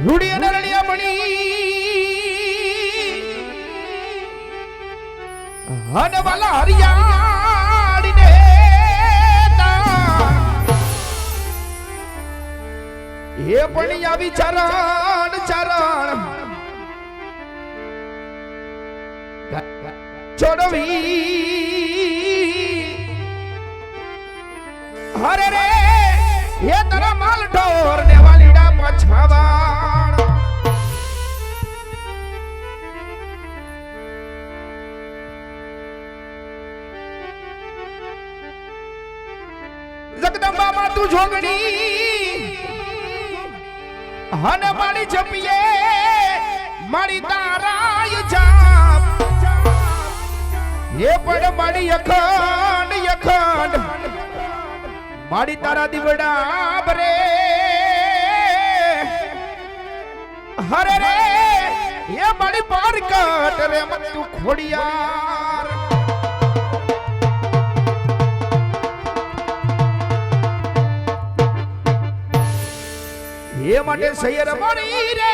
રૂડી અને રણિયા મણી અને વાલા હરિયાળીને એ પણ આવી ચરણ ચરણ છોડવી હરે રે એ તારા માલ ઢોર ને વાલીડા પછાવાણ જગદંબા માં તું જોગણી હને મારી જપીએ મારી તારાય જાપ એ પણ મારી અખંડ અખંડ મારી તારા દીવડા બરે હરે રે એ મારી પાર કટ રે મત તું ખોડિયાર એ માટે સૈયર મળી રે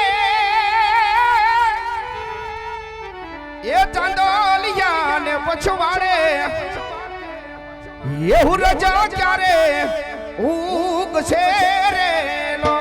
એ ચાંદોલિયા ને પછવાડે એવું રજા ક્યારે ઉગશે રે લો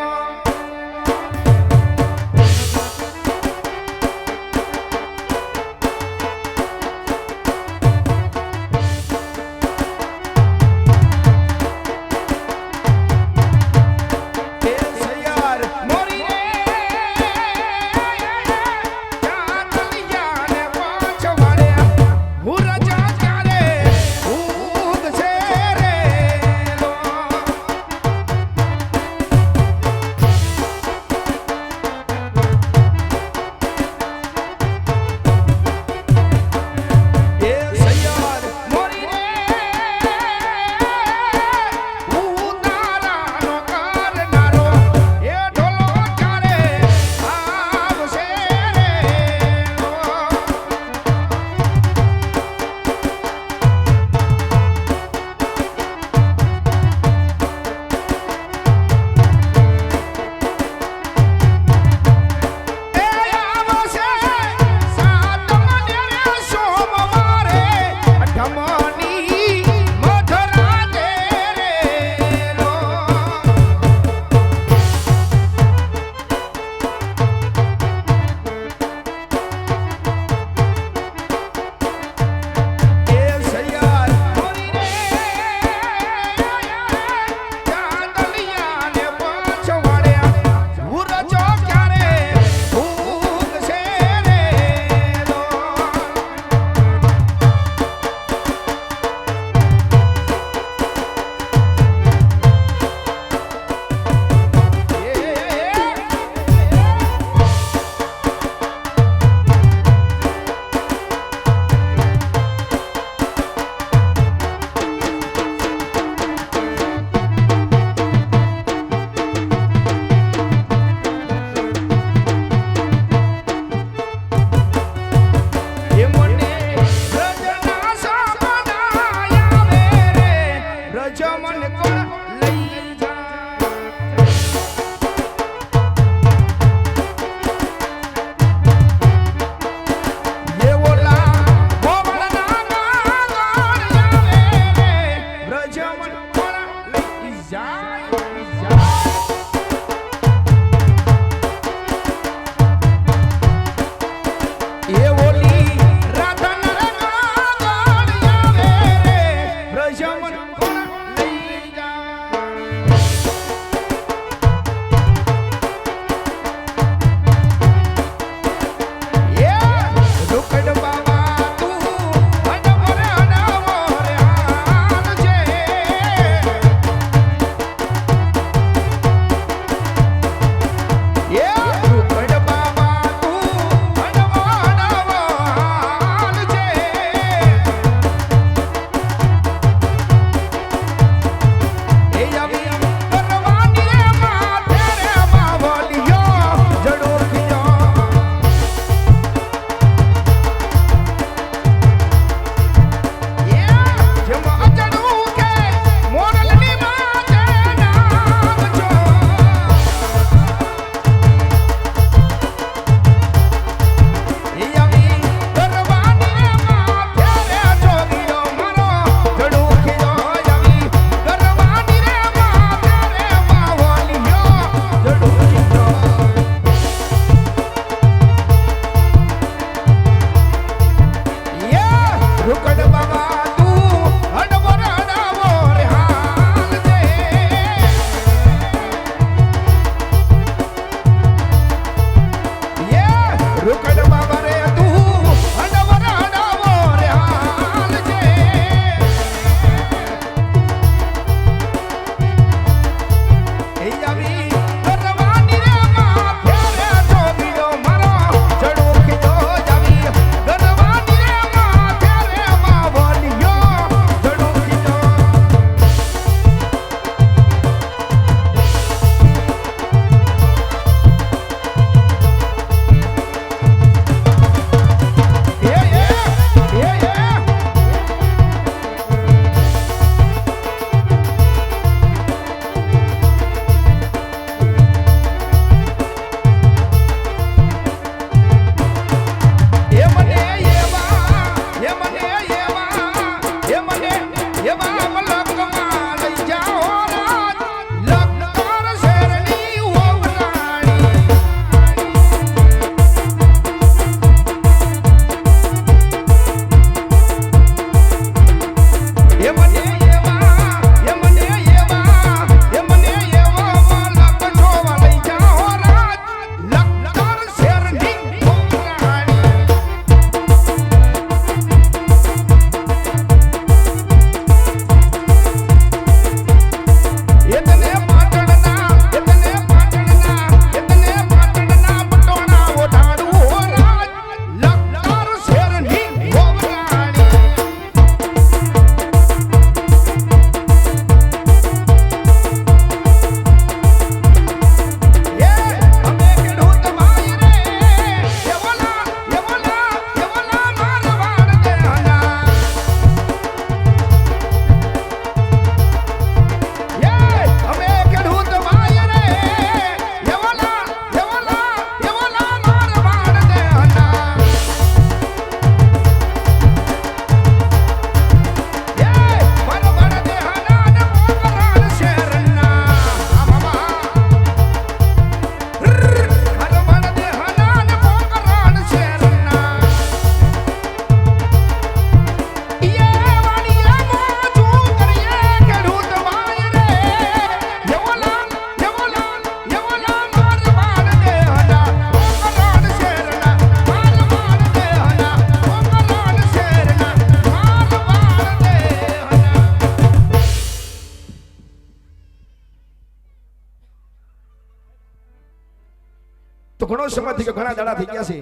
ઘણો સમય થઈ ગયો, ઘણા દાડા થઈ ગયા છે,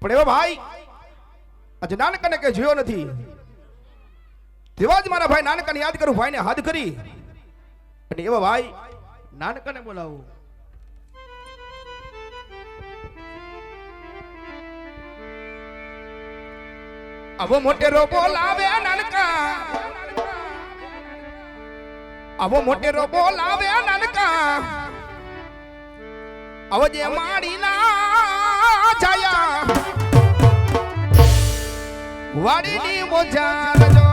પણ એવો ભાઈ આજે નાનકાને કઈ જોયો નથી. તેવા જ મારા ભાઈ નાનકાને યાદ કરું, ભાઈને હાથ કરી અને એવા ભાઈ નાનકાને બોલાવું. આવો મોટેરો બોલાવે નાનકા, આવો મોટેરો બોલાવે નાનકા, આવો જે માડી ના છાયા વાડીની મોજા રજો.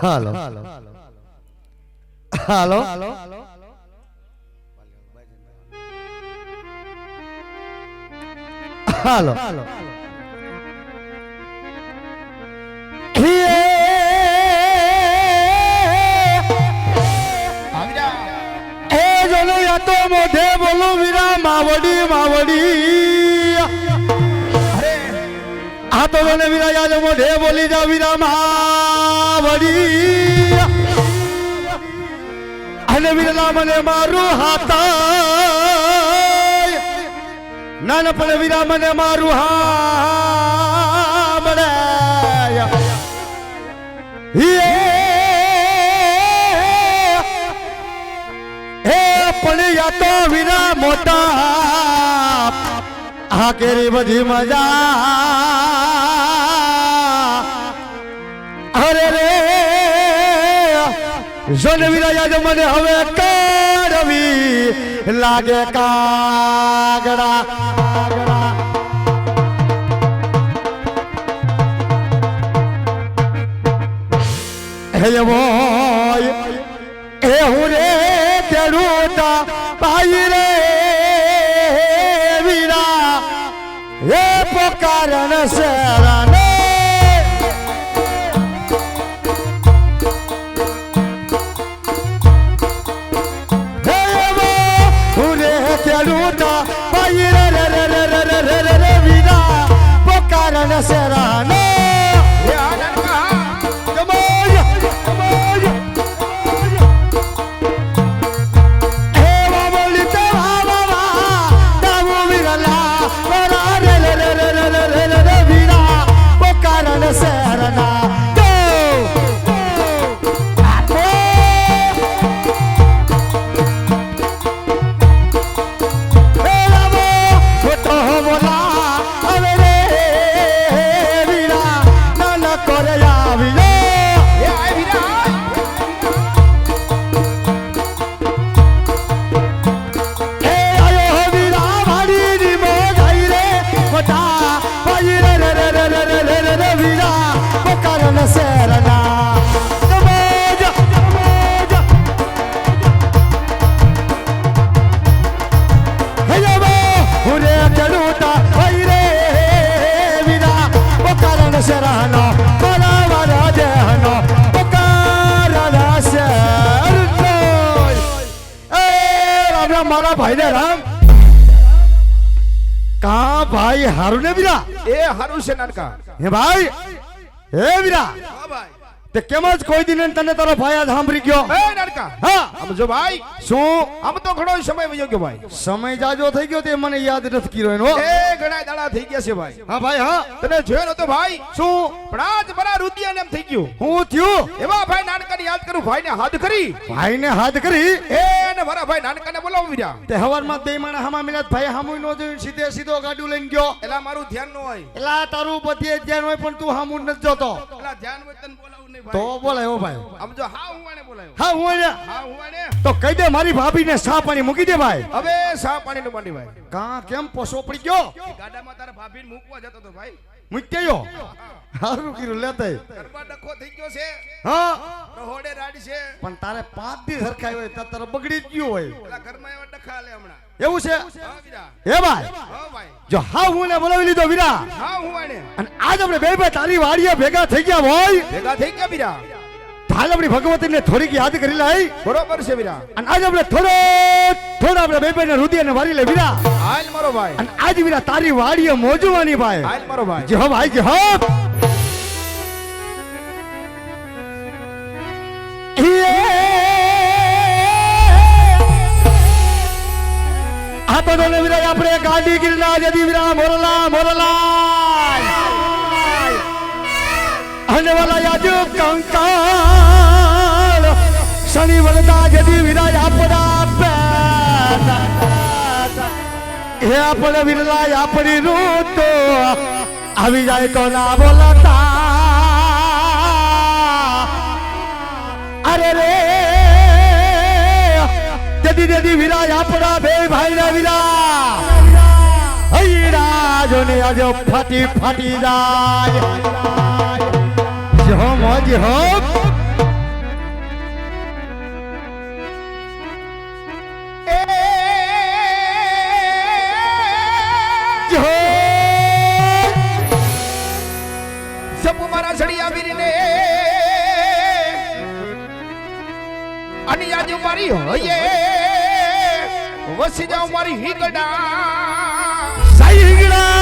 હાલો હાલો હાલો તો મોઢે બોલું વીરા માવડી માવડી. આ તો મને વીરા યાદ મોઢે બોલી જા વીરા માવડી. અને વીરા મને મારું હાથ નાનપણ વીરા મને મારું હા મળે. પણ યા તો વીરા મોટા આ કેરી બધી મજા. અરે રે જોન વીરા યાદ મને હવે કરવી લાગે કાગડા. હે બોય એ હું રે ખેડૂતા ભાઈ રે વીરા એ પોકારણ શેરાને. હું રે ખેડૂતા ભાઈ રે રે રે રે રે રે રે રે વીરા પોકારણ શેરાને. મારા ભાઈ ને રામ કા ભાઈ હારું ને વીરા એ હારું છે નાનકા. હે ભાઈ હે વીરા હા ભાઈ તે કેમ જ કોઈ દિન તને તારો ભાઈ આજ સાંભળી ગયો. એ નાનકા હા આમ જો ભાઈ શું આમ તો ઘણો સમય વયો ગયો ભાઈ. સમય જાજો થઈ ગયો તે મને યાદ નથી કર્યો એનો. એ ઘણા દાડા થઈ ગયા છે ભાઈ. હા ભાઈ હા તને જોયો નતો ભાઈ. શું પણ આજ મારા રુદિયાને એમ થઈ ગયું. હું થયું એવા ભાઈ નાનકાને યાદ કરું, ભાઈને હાથ કરી ભાઈને હાથ કરી એને મારા ભાઈ નાનકાને બોલાવી રહ્યા. તે હવારમાં બે માણા હામા મિલાત ભાઈ હામુય નો જોઈને સીધે સીધો ગાડું લઈને ગયો. એલા મારું ધ્યાન ન હોય. એલા તારું બધે ધ્યાન હોય પણ તું હામું નથી જોતો. એલા ધ્યાન હોય તને બોલાવું નહીં તો ભાઈ. બોલાયો ભાઈ. આમ જો હા હું આને બોલાયો. હા હું અહીંયા હા હું આને તો કહી દે મારી ભાભીને સા પાણી મૂકી દે ભાઈ. હવે સા પાણીનું માંડી ભાઈ. કા કેમ પોસો પડી ગયો. ગાડામાં તારા ભાભીને મૂકવા જતો તો ભાઈ. મૂક્યો હારું કીધું લેતાય ઘરમાં ડખો થઈ ગયો છે હા રહોડે રાડ છે પણ તારે 5 દી હરખાઈ હોય તો તારે બગડી જ ગયું હોય પેલા ઘરમાં એવા ડખા લે હમણાં એવું છે હા વીરા હે ભાઈ હા ભાઈ જો હા હું ને બોલાવી લીધો વીરા હા હું વાણે અને આજ આપણે બે તારી વાડીએ ભેગા થઈ ગયા હોય ભેગા થઈ ગયા વીરા હાલ આપણી ભગવતીને થોડીક યાદ કરી લઈ બરોબર છે વીરા અને આજ આપણે થોડા આપણે બે ને રુદિયાને વારી લે વીરા હાલ મારો ભાઈ અને આજ વીરા તારી વાડીએ મોજવાની ભાઈ હાલ મારો ભાઈ જે હો ભાઈ જે હો આ તો ને વીરા આપણે ગાડી ગિરના જદી વીરા મોરલા અને વાલા યાદ કંકાળ શનિ વળતા જદી વીરા આપડા હે આપણે વિરલા આપણી રૂત આવી જાય તો ના બોલતા અરે રે જદી વીરા આપણા બે ભાઈ ના વીરા હૈરા જોને આજો ફાટી જાય જો મોજ હો અને આજે મારી હોયે વસી જાવ મારી હિગડા સહી હિગડા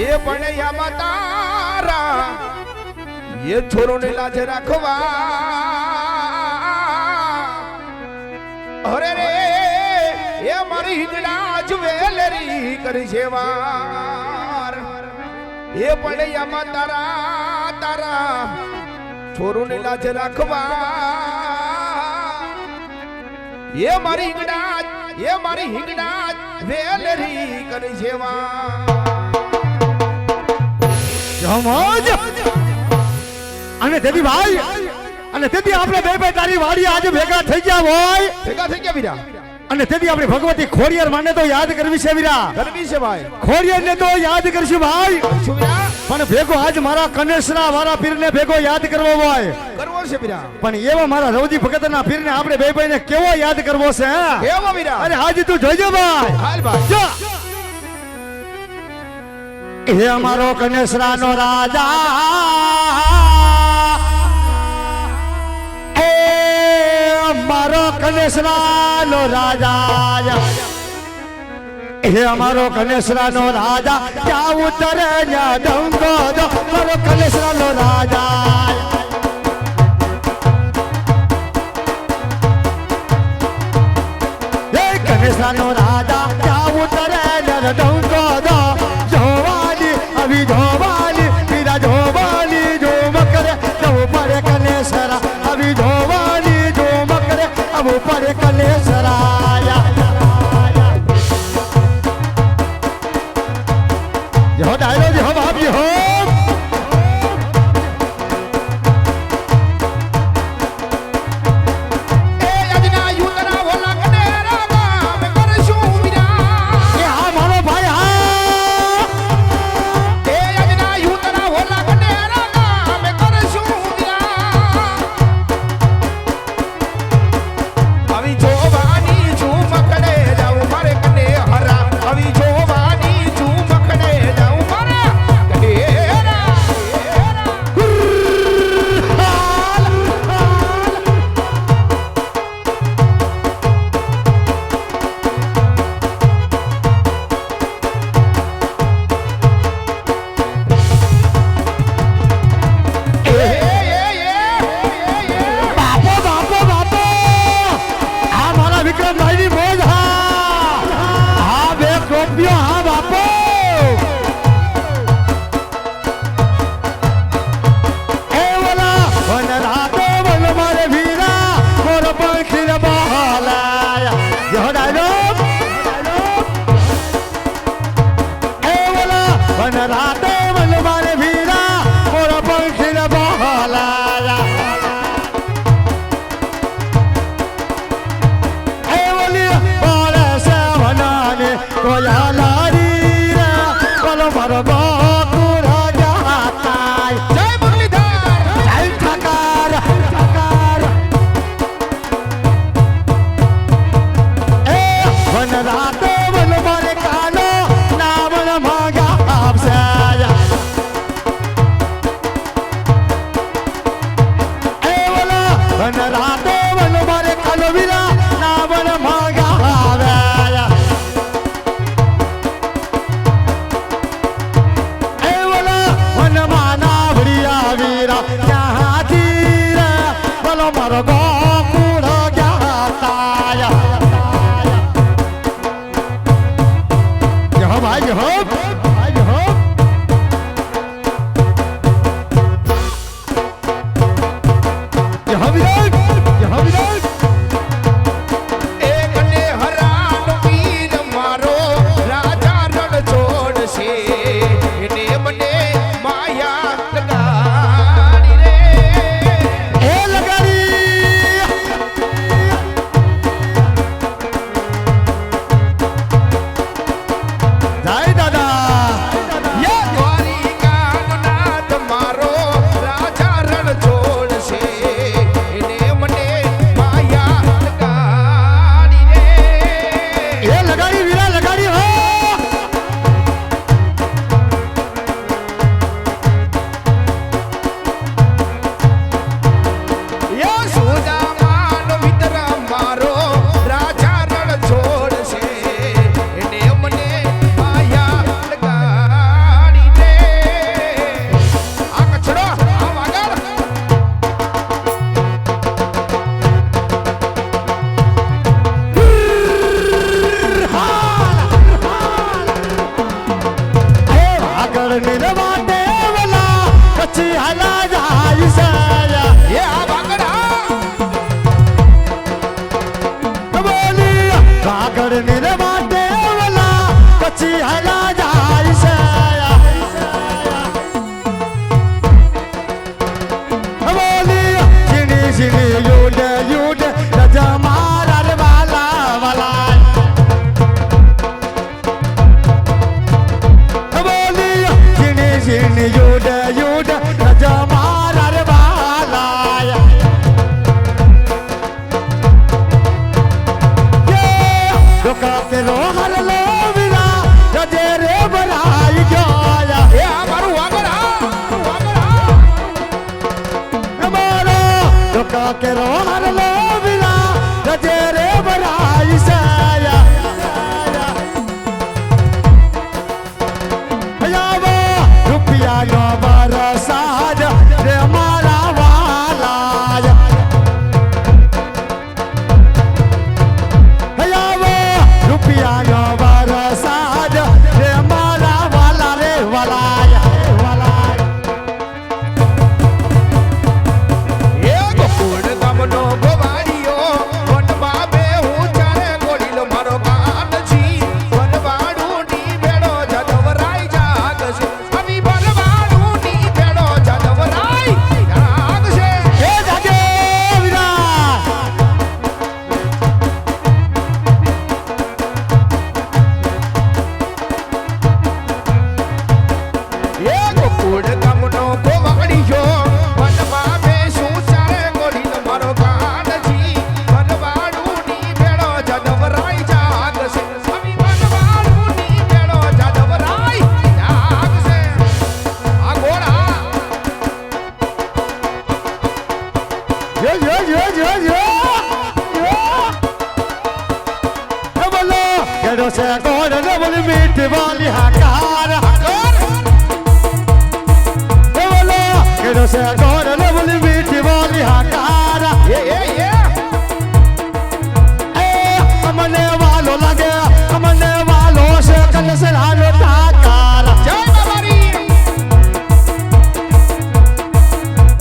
એ બણ્યા તારા એ છોરો ને લાજ રાખવા અરે રે એ મારી હિગડા જવેલરી કરી સેવાર એ બણ્યા તારા છોરું ની લાજ રાખવા એ મારી હિંગડા વેલરી કરી જેવા જમોજ અને દેદી ભાઈ અને દેદી આપણે બે તારી વાડી આજે ભેગા થઈ ગયા હોય ભેગા થઈ ગયા વીરા અને તેથી આપણી ભગવતી ખોડિયાર માને તો યાદ કરવી છે વીરા કરવી છે ભાઈ ખોડિયાર ને તો યાદ કરશું ભાઈ શું વીરા પણ ભેગો આજ મારા કનેસરા વાળા પીર ને ભેગો યાદ કરવો હોય કરવો છે વીરા પણ એવા મારા રવજી ભગત ના પીર ને આપણે બે ભાઈ ને કેવો યાદ કરવો છે કેવો વીરા અરે આજ તું જોઈજો ભાઈ હાલ ભાઈ જો એ અમારો કનેસરા નો રાજા મારો કનેસરા નો રાજા હે અમારો કનેસરા નો રાજા ક્યાં ઉતરે ન્યા ડંગો દો મારો કનેસરા નો રાજા હે કનેસરા નો રાજા ક્યાં ઉતરે ન્યા ડંગો દો જોવાની અભી જોવાની પીરા જોવાની જો મકરે જો પડે કનેસરા અભી જોવાની अब ऊपर कले सराया यो डायलॉग हो बाप जी हो ए यजना युतरा होला कनेरा नाम करशु वीरा ये हां मारो भाई हां ए यजना युतरा होला कनेरा नाम करशु वीरा अभी जोवानी झूमकड़े जाऊं मारे कने हरा अभी जोवानी झूमकड़े जाऊं मारे कनेरा बापो बापो बापो आ मारा विक्रम भाई नी मोज हां बे टोपियो हां बापो ए वाला वन रातो वन मारे वीरा मोर पंखी रे बहाला यो डायलॉग ए वाला वन रातो वन मारे वीरा मोर पंखी रे बहाला कोया लारी रा बोलो વન રાતો વન મારે કાનો ના વન માંગા આપશે એ વલા વન રાતો વન મારે કાનો વિના ના વન માંગા આવે એ વલા વન માના ભડિયા વીરા ક્યાંથી રે બોલો મારો ગોકુળ ગયા તાયા ભાઈ હો ભાઈ હો યહ વિરાટ એ કને હરાન વીર મારો રાજા રણ છોડશે એને મને માયા લગાડી રે એ લગાડી જય દાદા યા દ્વારિકાનો નાથ મારો રાજા રણ છોડશે એને મને માયા લગાડી રે એ લગાડી વીરા લગાડી હો યા સુદામાનો મિત્ર મારો રાજા રણ છોડશે એને મને માયા લગાડી રે આ કચરો આ વાગડ એ આગળ નિરવાટે વલા પછી હાલા જાય છે એ આ વાગડ બોલી આગળ નિરવાટે વલા પછી હાલા જાય છે બોલી ઝીણી ઝીણી યુડ યુડ રજા મારા રે વાલા વાલા બોલી ઝીણી ઝીણી યુડ યુડ રજા મારા રે વાલા ડોકા કે રોહર લો વિના રજે રે ભરાઈ ગયા એ આ મારું વાગડ મારો ડોકા કે રોહર લો વિના રજે રે ભરાઈ સાયા હયાવો રૂપિયા નો બરસાદ રે મારા વાલા હયાવો રૂપિયા નો બરસાદ રે મારા વાલા રે વાલા વાલા એ ગોકુળ ગામનો ગોવાળિયો વનમાં બે હું ચારે ગોળીલો મારો કાનજી વનવાડુની બેડો જદવરાય જાગશે અમી વનવાડુની બેડો જદવરાય જાગશે એ જાગે વિરાટ એ ગોકુળ ગામનો ગોવાળિયો વનમાં બે હું ચારે ગોળીલો મારો કાનજી વનવાડુની બેડો જદવરાય જાગશે અમી વનવાડુની બેડો જદવરાય જાગશે આ ઘોડા yo બોલો કેડો છે કોણ ને બોલી મીઠી વાલી હાકાર બોલો કેડો છે કોણ ને બોલી મીઠી વાલી હાકાર એ અમને વાલો લાગે અમને વાલો છે કલસરાનો તાકાર જય બાબારી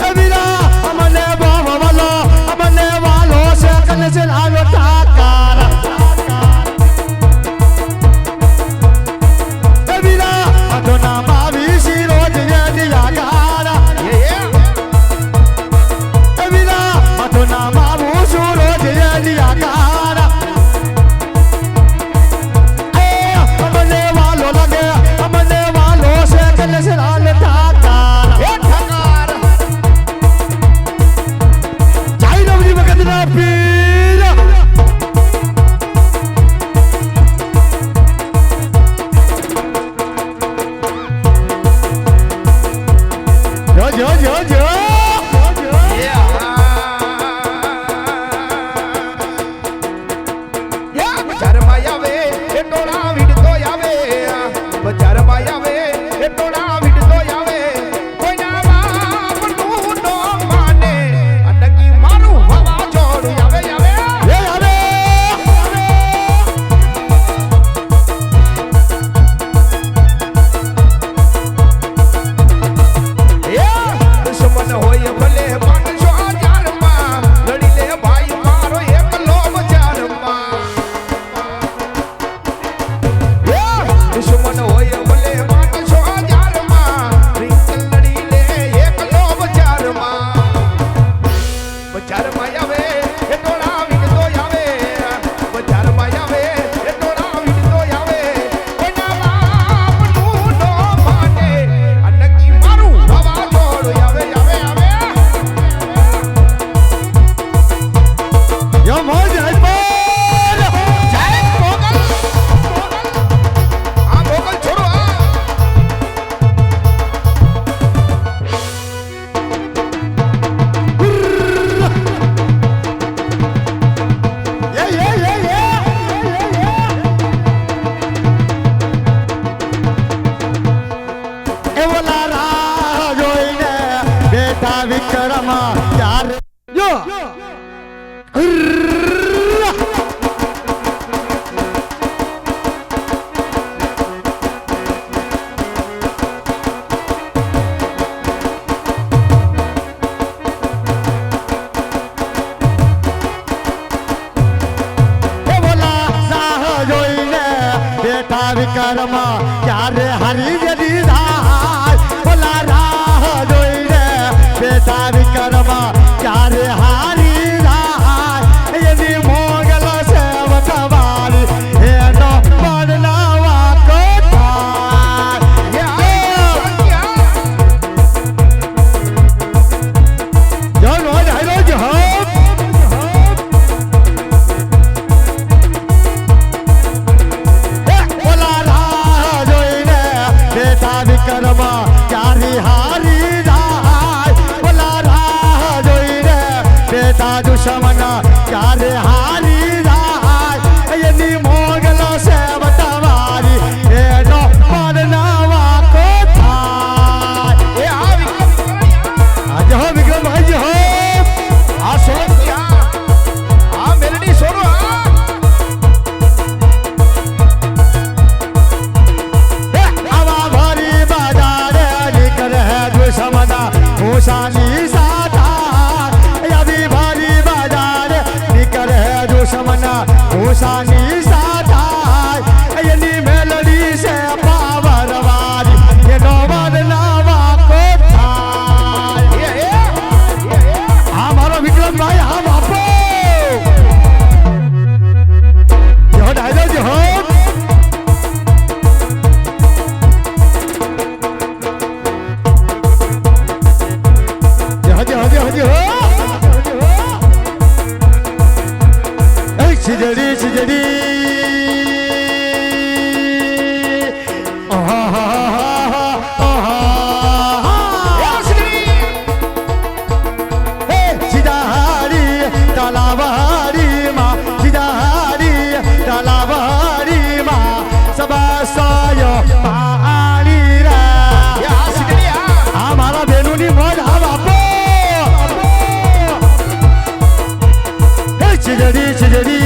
એવીરા અમને વાલો છે કલસરાનો તાકાર એવીરા અદોના માવી શિરો દિયા દિયા ગારા એ એવીરા એ ટોળા વીડતો આવે બજારમાં આવે એ ટોળા વીડતો આવે કોઈના બાપનું નો માને અટકી મારું વાવાઝોડું આવે આવે એ આવે દુશ્મન હોય ભલે 500,000 માં લડી લે ભાઈ મારો એકલો બજારમાં દુશ્મન હોય ભલે 500,000 માં રિંકલ લડી લે એકલો બજારમાં આવે એ ટોળા વીડતો આવે બજારમાં આવે એ ટોળા વીડતો આવે કોઈના બાપનું નો માને અનકી મારું વાવાઝોડું આવે આવે આવે યો મોજ હજમોર જય મોગલ આ મોગલ છોડો આ એવલા રાહ જોઈને બેઠા વિક્રમ ચાર જો વિક્રમ ક્યારે હરી જડી જાય બોલા રાહ જોઈને બેઠા વિક્રમ ક્યારે હારી જાય એની મોગલ સેવક વાળી એનો બદલાવા કોઠા જો નો જાય જો વિક્રમ ક્યારે હારી જાય બોલા રાહ જોઈને બેઠા દુશ્મન ક્યારે હારી જાય એની મોગલ સેવક વાળી એનો બદલાવા કોઠા એ આ વિક્રમ આજે હો વિક્રમ ભાઈ હો આ સોળિયા આ મેલડી સોરો આ ભૂષાની સાધા આવી ભારી બાજાર નીકળે દુશ્મના ભૂષાની સાધા એની મેલડી છે પાવરવારી એનો બદલાવા કોઠા હા મારો વિક્રમભાઈ હા બાપો જો ડાયલો જો Chidari, chidari. Chidari, talavari ma. Chidari, talavari ma. Sabasayo paani ra. Ya sidriya. Hamara benuni mod havapo. Chidari, chidari.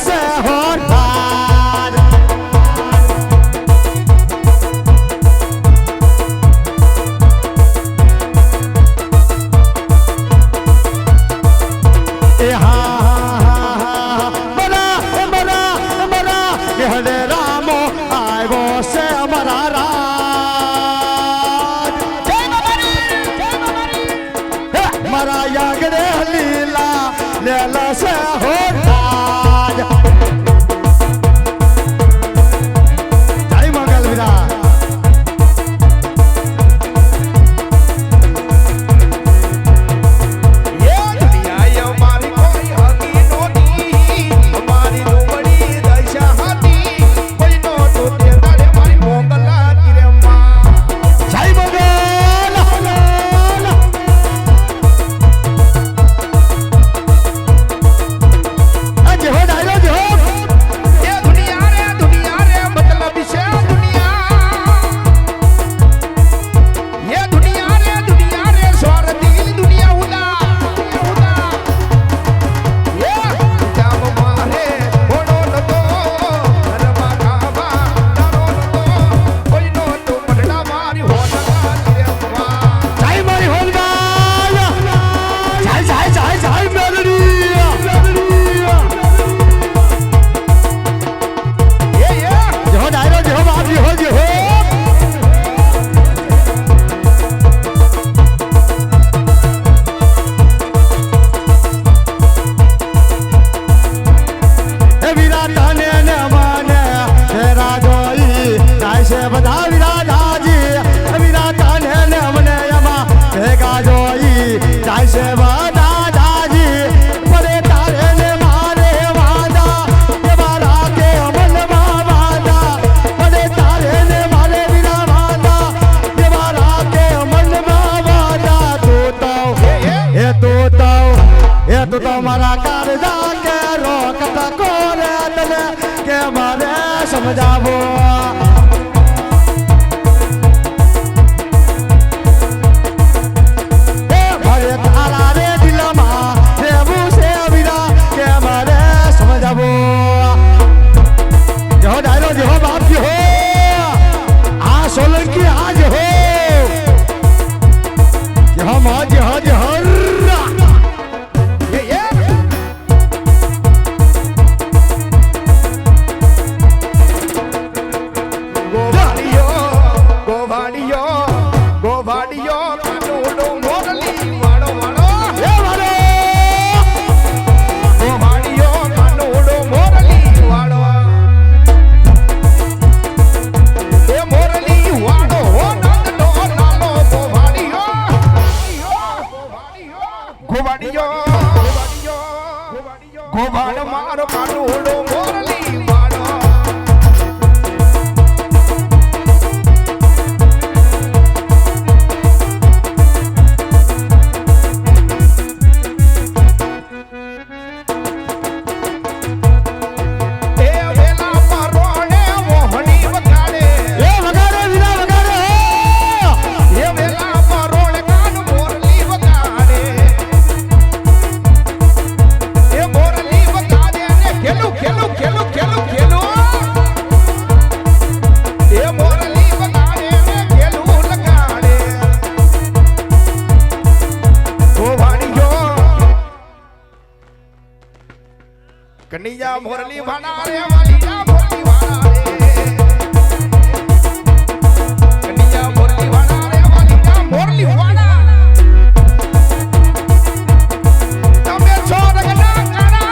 से होठार हरे रामो आयो से हमारा राज मरा यागरे लीला लेला से हो राज जय मंगल विराट तो तुम्हारा कागजा के रोकत को रे तने के मारे समझावो ए भरे तारा रे दिलमा देवू से अविरा के मारे समझावो जो डायरो जो बाप की हो आ सोलंकी आज हो जो हम आज आज हर गोभाड़ मारो कानूड़ो मोरली वाड़ो ए वेला परोणे मोहनी वगाड़े ए वगाड़े विना वगाड़े ए वेला परोणे कान मोरली वगाड़े ए मोरली वगाड़े ने खेलू खेलू खेलू खेलू खेलू ए मोरली वगाड़े ने खेलू लगाड़े ओ वाड़ियो कन्हैया मोरली भाड़ा रे वालिया मोरली भाड़ा रे कन्हैया मोरली भाड़ा रे वालिया मोरली भाड़ा तमे छोड़ गना करा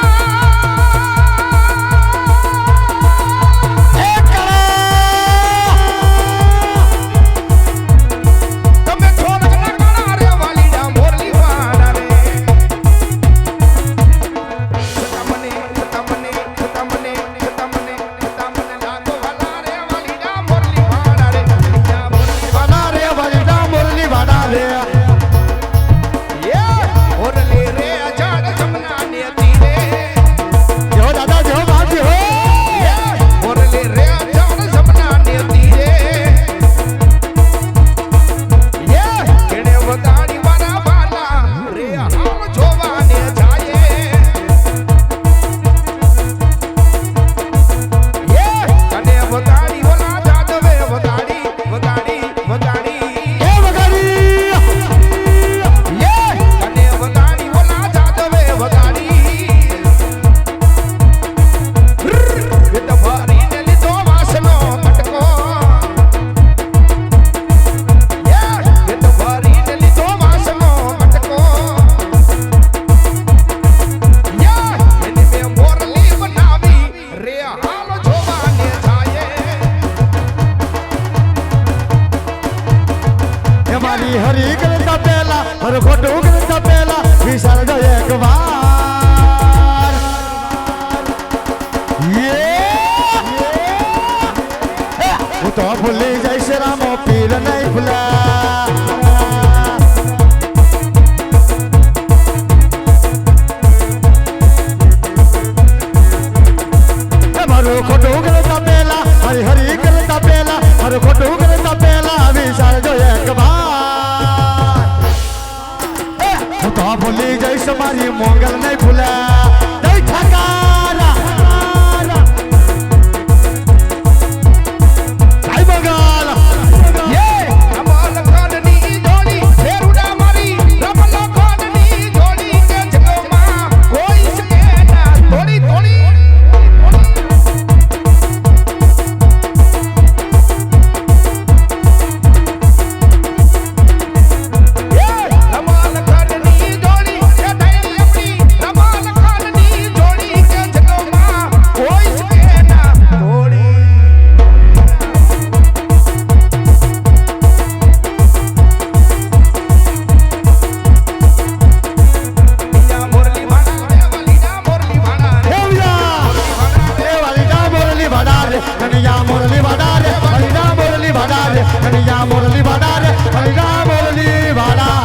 ए करा तमे छोड़ गना करा रे वालिया मोरली भाड़ा रे तमने लागो वाला रे वालिया मोरली भाड़ा रे कन्हैया मोरली बना रे बलिदा मुरली बना रे તો ભૂલી જઈશ રામો પીર નહીં ભૂલા મારું ખોટું કરતા પહેલા હરી હરી કરતા પહેલા મારું ખોટું કરતા પહેલા વિશાળ જો એક વાર હું તો ભૂલી જઈશ મારી મોંગલ નહીં ભૂલા જય ઠાકારા જય મોગલ યે અમલ કાનની જોડી ફેરુડા મારી રમલ કાનની જોડી કે જગમાં કોઈ શકે ના થોડી થોડી કનૈયા મોરલી વાડા રે કનૈયા મોરલી વાડા રે કનૈયા મોરલી વાડા રે કનૈયા મોરલી વાડા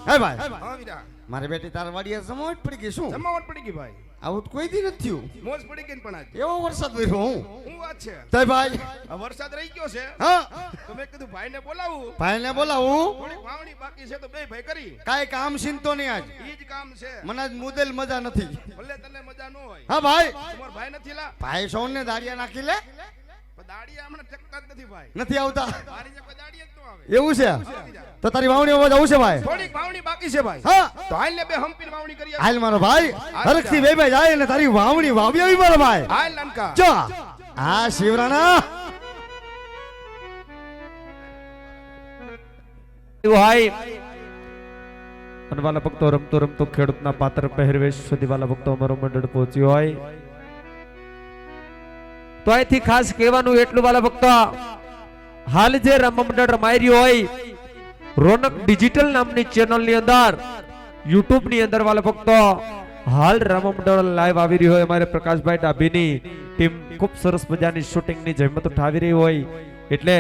હે ભાઈ હા વીરા મારી બેટી તાર વાડીએ સમોટ પડી ગઈ શું જમાવટ પડી ગઈ ભાઈ આવું તો કોઈ દી નથી થયું મોજ પડી ગઈ ને પણ આજ એવો વરસાદ વર્યો હું હું વાત છે તય ભાઈ આ વરસાદ રહી ગયો છે હા તો મેં કીધું ભાઈને બોલાવું ભાઈને બોલાવું થોડીક વાવણી બાકી છે તો બે ભાઈ કરી કાઈ કામ ચિંતો નહીં આજ ઈ જ કામ છે મને આજ મુદેલ મજા નથી ભલે તને મજા ન હોય હા ભાઈ તમારો ભાઈ નથી લા ભાઈ સૌને દાડિયા નાખી લે પણ દાડિયા હમણાં ટેકતા જ નથી ભાઈ નથી આવતા મારી જે કોઈ દાડિયા જ ન આવે એવું છે તો તારી વાવણી અવાજ આવશે ભાઈ થોડીક વાવણી બાકી છે ભાઈ હા તો હાલ ને બે હંપીને વાવણી કરી હાલ મારો ભાઈ હરખથી બે જાય ને તારી વાવણી વાવી આવી મારો ભાઈ હાલ નાનકા જો આ શિવરાણા ભાઈ અને વાલા ભક્તો રમતો રમતો ખેડૂતના પાત્ર પહેરવેશ સુધી વાલા ભક્તો અમારો મંડળ પહોંચ્યો હોય તો અહીંથી ખાસ કહેવાનું એટલું વાલા ભક્તો હાલ જે રમ મંડળ રમાઈ રહ્યું હોય રોનક ડિજિટલ નામની ચેનલ ની અંદર યુટ્યુબ ની અંદર વાલા ભક્તો હાલ રમ મંડળ લાઈવ આવી રહ્યું હોય અમારે પ્રકાશભાઈ ડાભીની ટીમ ખૂબ સરસ મજાની શૂટિંગ ની જહેમત ઉઠાવી રહી હોય એટલે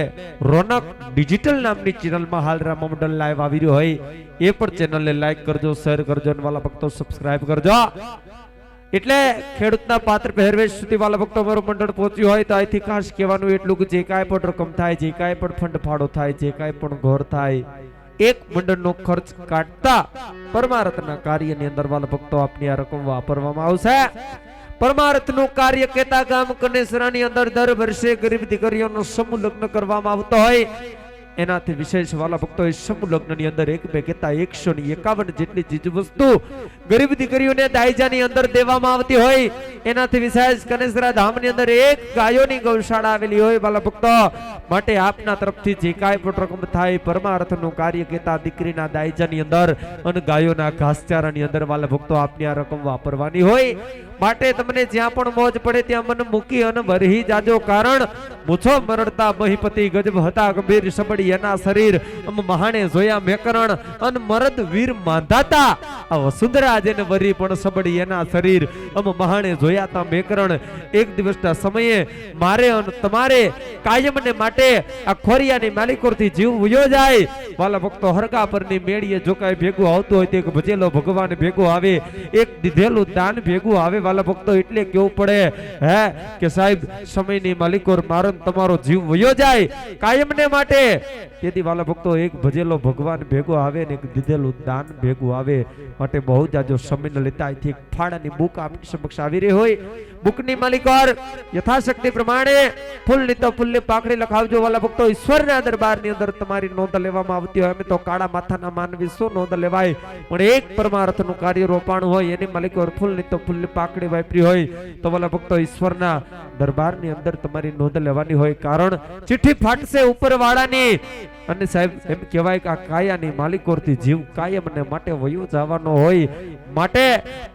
રોનક ડિજિટલ નામની ચેનલમાં હાલ રામ મંડળ લાઈવ આવી રહ્યો હોય એ પણ ચેનલને લાઈક કરજો શેર કરજો અને વાલા ભક્તો સબસ્ક્રાઇબ કરજો એટલે ખેડૂતના પાત્ર પહેરવેશ સુધી વાલા ભક્તો અમારું મંડળ પહોંચ્યું હોય તો અહીંથી ખાસ કહેવાનું એટલું કે જે કાંઈ પણ રકમ થાય જે કાંઈ પણ ફંડ ફાળો થાય જે કાંઈ પણ ઘોર થાય એક મંડળનો ખર્ચ કાઢતા પરમાર્થના કાર્યની અંદર વાલા ભક્તો આપની આ રકમ વાપરવામાં આવશે પરમાર્થનું કાર્ય કેતા ગામ કનેસરાની અંદર દર વર્ષે ગરીબ દીકરીઓનો સમૂહ લગ્ન કરવામાં આવતો હોય એનાથી વિશેષ વાલા ભક્તો એ સમૂહ લગ્નની અંદર એક બે કેતા 151 જેટલી ચીજ વસ્તુ ગરીબ દીકરીઓને દાયજાની અંદર દેવામાં આવતી હોય એનાથી વિશેષ કનેસરા ધામની અંદર એક ગાયોની ગૌશાળા આવેલી હોય વાલા ભક્તો માટે આપના તરફથી જે કાંઈ પણ રકમ થાય પરમાર્થનું કાર્ય કેતા દીકરીના દાયજાની અંદર અને ગાયોના ઘાસચારાની અંદર વાલા ભક્તો આપની આ રકમ વાપરવાની હોય માટે તમને જ્યાં પણ મોજ પડે ત્યાં મન મૂકી અને વરહી જાજો કારણ મૂછો મરડતા મહીપતિ ગજબ હતા ગંભીર સબડી એના શરીર મહાણે જોયા મેકરણ અન મરદ વીર માંધાતા આ વસુંધરા જેને વરી પણ સબડી એના શરીર મહાણે જોયા તા મેકરણ એક દિવસના સમયે મારે અને તમારે કાયમને માટે આ ખોરિયાની માલિકોરથી જીવ વયો જાય વાલા ભક્તો હરકા પરની મેળીએ જો કાંઈ ભેગું આવતું હોય તો એક ભજેલો ભગવાન ભેગું આવે એક દીધેલું દાન ભેગું આવે વાલા ભક્તો એટલે કેવું પડે હે કે સાહેબ સમયની માલિકોર મારો તમારો જીવ વયો જાય કાયમને માટે તેથી વાલા ભક્તો એક ભજેલો ભગવાન ભેગો આવે ને એક દીધેલું દાન ભેગું આવે માટે બહુ જાજો સમય લેતા અહીંથી એક ફાળાની બુક આપની સમક્ષ આવી રહી હોય બુકની માલિકોર યથાશક્તિ પ્રમાણે ફૂલની તો ફૂલની પાકડી લખાવજો વાલા ભક્તો ઈશ્વરના દરબારની અંદર તમારી નોંધ લેવામાં આવતી હોય અમે તો કાળા માથાના માનવી શું નોંધ લેવાય પણ એક પરમાર્થનું કાર્ય રોપાણ હોય એની માલિકોર ફૂલની તો ફૂલની પાકડી વાપરી હોય તો વાલા ભક્તો ઈશ્વરના દરબારની અંદર તમારી નોંધ લેવાની હોય કારણ ચિઠ્ઠી ફાટશે ઉપરવાળાની અને સાહેબ એમ કહેવાય કે આ કાયાની માલિકોરથી જીવ કાયમને માટે વયો જવાનો હોય માટે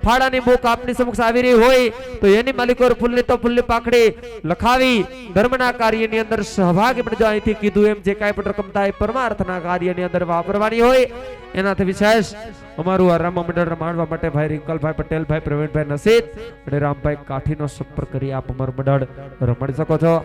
ફાળાની બુક આપની સમક્ષ આવી રહી હોય તો એની માલિકોર ફૂલની તો ફૂલની પાકડી લખાવી ધર્મના કાર્યની અંદર સહભાગી બનજો અહીંથી કીધું એમ જે કાંઈ પણ રકમ થાય પરમાર્થના કાર્યની અંદર વાપરવાની હોય એનાથી વિશેષ અમારું આ રામ મંડળ માણવા માટે ભાઈ રિંકલભાઈ પટેલ ભાઈ પ્રવીણભાઈ નસીદ અને રામભાઈ કાઠીનો સંપર્ક કરી આપ અમારું મંડળ રમાડી શકો છો